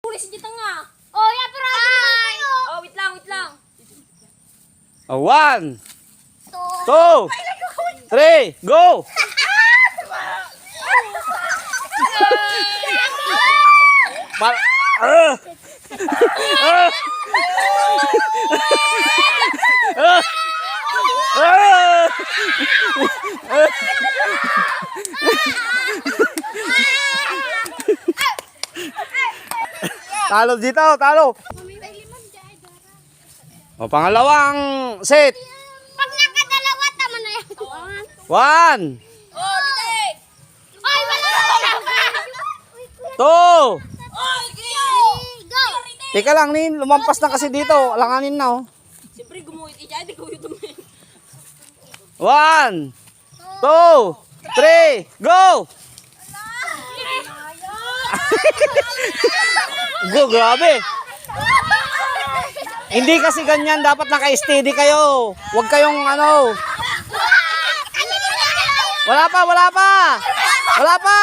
pulis dito nga. Oh, ya, pero Oh, wait lang, wait lang. 1, 2, 3, go! Talo dito, talo. O, pangalawang set. pag nakadalawa, tama na yan. 1, Oh, dito. Ay, wala. 2. Oh, Gio! Go. Teka lang, Nin. Lumampas na kasi dito. Alanganin na, oh. Siyempre, gumuhit. Hindi ko yung tumayin. 1, 2, 3, go! Go, grabe. Hindi kasi ganyan. Dapat naka-steady kayo. Huwag kayong ano. Wala pa, wala pa. Wala pa.